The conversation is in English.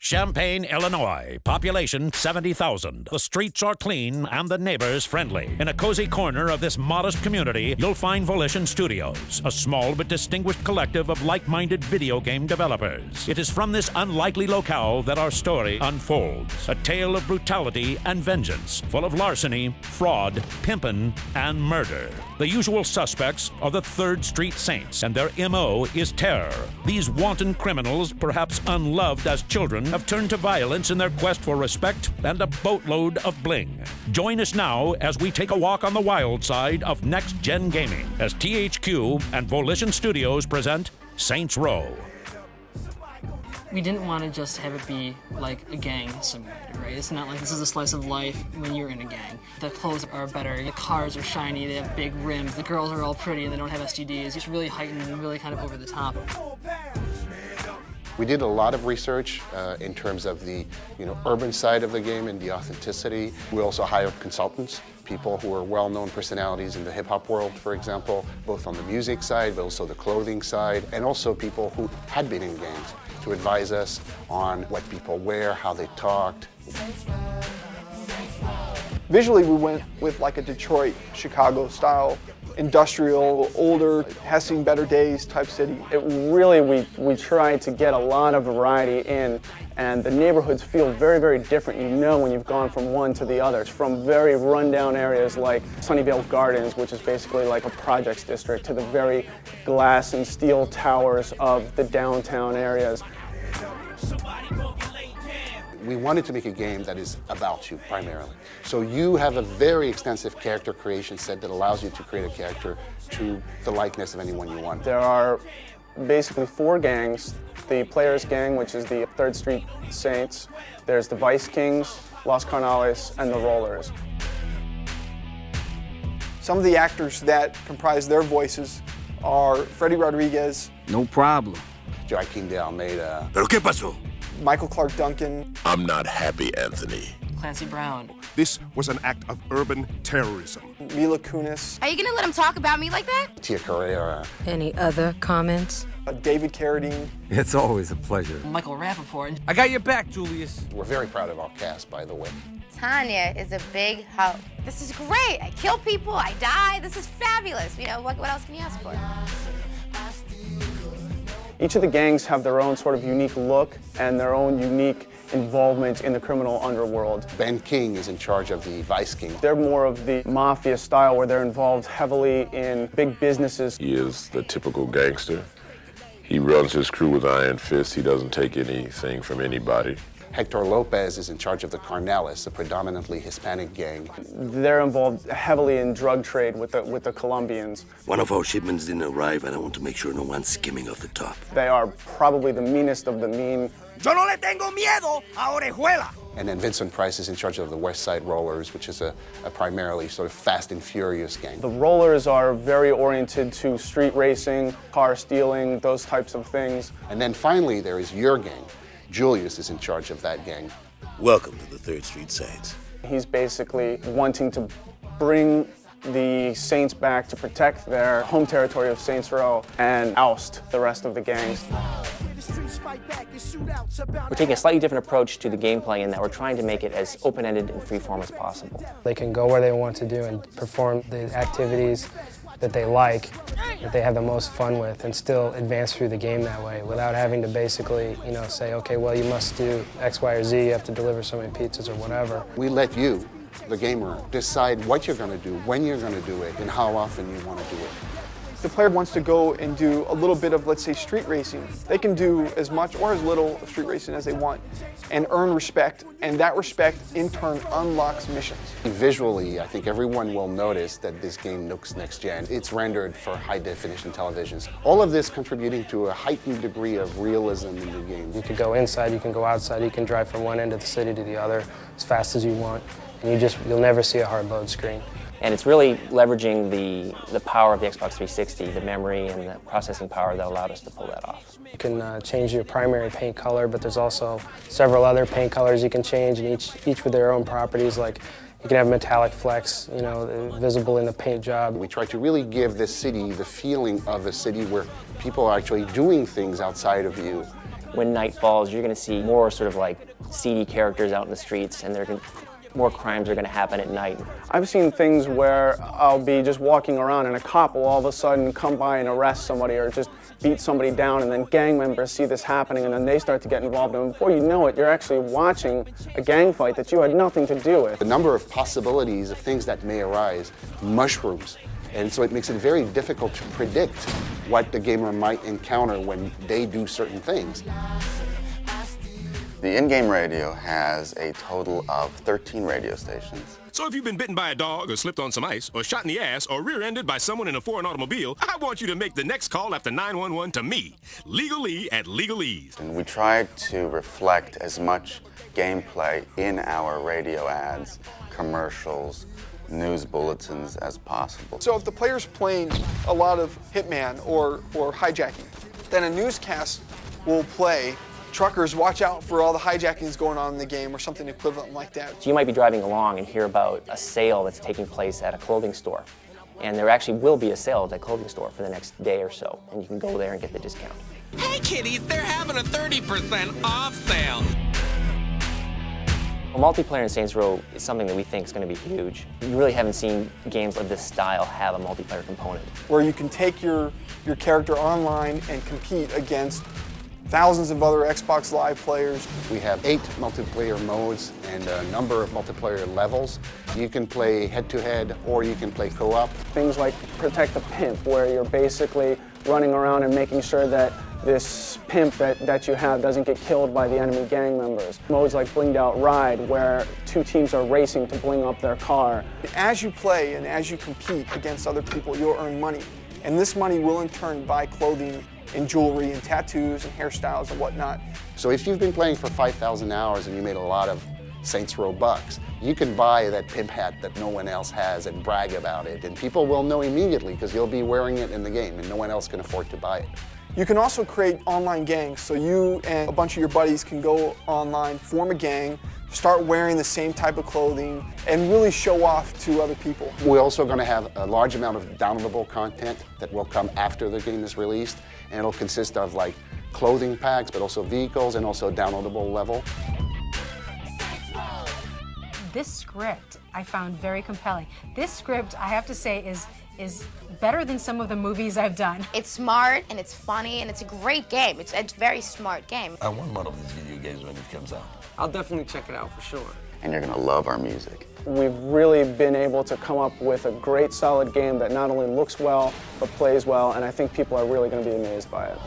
Champaign, Illinois. Population 70,000. The streets are clean and the neighbors friendly. In a cozy corner of this modest community, you'll find Volition Studios, a small but distinguished collective of like-minded video game developers. It is from this unlikely locale that our story unfolds. A tale of brutality and vengeance, full of larceny, fraud, pimpin', and murder. The usual suspects are the 3rd Street Saints, and their M.O. is terror. These wanton criminals, perhaps unloved as children, have turned to violence in their quest for respect and a boatload of bling. Join us now as we take a walk on the wild side of next-gen gaming as THQ and Volition Studios present Saints Row. We didn't want to just have it be like a gang simulator, right? It's not like this is a slice of life when you're in a gang. The clothes are better, the cars are shiny, they have big rims, the girls are all pretty and they don't have STDs. It's really heightened and really kind of over the top. We did a lot of research in terms of the urban side of the game and the authenticity. We also hired consultants, people who are well-known personalities in the hip-hop world, for example, both on the music side, but also the clothing side, and also people who had been in gangs to advise us on what people wear, how they talked. Visually, we went with like a Detroit, Chicago style, industrial, older, has seen better days type city. It really, we tried to get a lot of variety in, and the neighborhoods feel very, very different. You know when you've gone from one to the others, from very rundown areas like Sunnyvale Gardens, which is basically like a projects district, to the very glass and steel towers of the downtown areas. We wanted to make a game that is about you, primarily. So you have a very extensive character creation set that allows you to create a character to the likeness of anyone you want. There are basically 4 gangs. The Players Gang, which is the 3rd Street Saints. There's the Vice Kings, Los Carnales, and the Rollers. Some of the actors that comprise their voices are Freddie Rodriguez. No problem. Joaquin de Almeida. ¿Pero qué pasó? Michael Clark Duncan. I'm not happy, Anthony. Clancy Brown. This was an act of urban terrorism. Mila Kunis. Are you gonna let him talk about me like that? Tia Carrera. Any other comments? David Carradine. It's always a pleasure. Michael Rappaport. I got your back, Julius. We're very proud of our cast, by the way. Tanya is a big help. This is great. I kill people, I die. This is fabulous. What else can you ask for? Each of the gangs have their own sort of unique look and their own unique involvement in the criminal underworld. Ben King is in charge of the Vice King. They're more of the mafia style where they're involved heavily in big businesses. He is the typical gangster. He runs his crew with iron fists. He doesn't take anything from anybody. Hector Lopez is in charge of the Carnales, a predominantly Hispanic gang. They're involved heavily in drug trade with the Colombians. One of our shipments didn't arrive, and I want to make sure no one's skimming off the top. They are probably the meanest of the mean. Yo no le tengo miedo a Orejuela. And then Vincent Price is in charge of the West Side Rollers, which is a primarily sort of fast and furious gang. The Rollers are very oriented to street racing, car stealing, those types of things. And then finally, there is your gang. Julius is in charge of that gang. Welcome to the 3rd Street Saints. He's basically wanting to bring the Saints back to protect their home territory of Saints Row and oust the rest of the gangs. We're taking a slightly different approach to the gameplay in that we're trying to make it as open-ended and free-form as possible. They can go where they want to do and perform the activities that they like, that they have the most fun with, and still advance through the game that way without having to basically, say, okay, well, you must do X, Y, or Z, you have to deliver so many pizzas or whatever. We let you, the gamer, decide what you're going to do, when you're going to do it, and how often you want to do it. The player wants to go and do a little bit of, let's say, street racing. They can do as much or as little of street racing as they want and earn respect, and that respect in turn unlocks missions. Visually, I think everyone will notice that this game looks next gen. It's rendered for high definition televisions. All of this contributing to a heightened degree of realism in the game. You can go inside, you can go outside, you can drive from one end of the city to the other as fast as you want, and you'll never see a hard load screen. And it's really leveraging the power of the Xbox 360, the memory and the processing power that allowed us to pull that off. You can change your primary paint color, but there's also several other paint colors you can change, and each with their own properties. Like you can have metallic flecks, visible in the paint job. We try to really give this city the feeling of a city where people are actually doing things outside of you, when night falls, you're going to see more sort of like seedy characters out in the streets, and more crimes are going to happen at night. I've seen things where I'll be just walking around and a cop will all of a sudden come by and arrest somebody or just beat somebody down, and then gang members see this happening and then they start to get involved, and before you know it, you're actually watching a gang fight that you had nothing to do with. The number of possibilities of things that may arise mushrooms, and so it makes it very difficult to predict what the gamer might encounter when they do certain things. The in-game radio has a total of 13 radio stations. So if you've been bitten by a dog or slipped on some ice or shot in the ass or rear-ended by someone in a foreign automobile, I want you to make the next call after 911 to me, Legal Lee at Legalese. And we try to reflect as much gameplay in our radio ads, commercials, news bulletins as possible. So if the player's playing a lot of Hitman or hijacking, then a newscast will play, truckers, watch out for all the hijackings going on in the game, or something equivalent like that. So you might be driving along and hear about a sale that's taking place at a clothing store. And there actually will be a sale at that clothing store for the next day or so, and you can go there and get the discount. Hey kiddies, they're having a 30% off sale. Well, multiplayer in Saints Row is something that we think is going to be huge. You really haven't seen games of this style have a multiplayer component. Where you can take your character online and compete against thousands of other Xbox Live players. We have 8 multiplayer modes and a number of multiplayer levels. You can play head-to-head or you can play co-op. Things like Protect the Pimp, where you're basically running around and making sure that this pimp that you have doesn't get killed by the enemy gang members. Modes like Blinged Out Ride, where 2 teams are racing to bling up their car. As you play and as you compete against other people, you'll earn money. And this money will in turn buy clothing and jewelry and tattoos and hairstyles and whatnot. So if you've been playing for 5,000 hours and you made a lot of Saints Row bucks, you can buy that pimp hat that no one else has and brag about it. And people will know immediately because you'll be wearing it in the game and no one else can afford to buy it. You can also create online gangs, so you and a bunch of your buddies can go online, form a gang, start wearing the same type of clothing, and really show off to other people. We're also going to have a large amount of downloadable content that will come after the game is released, and it'll consist of like clothing packs, but also vehicles and also downloadable level. This script I found very compelling. This script, I have to say, is better than some of the movies I've done. It's smart and it's funny and it's a great game. It's a very smart game. I want one of these video games when it comes out. I'll definitely check it out for sure. And you're gonna love our music. We've really been able to come up with a great, solid game that not only looks well, but plays well, and I think people are really gonna be amazed by it.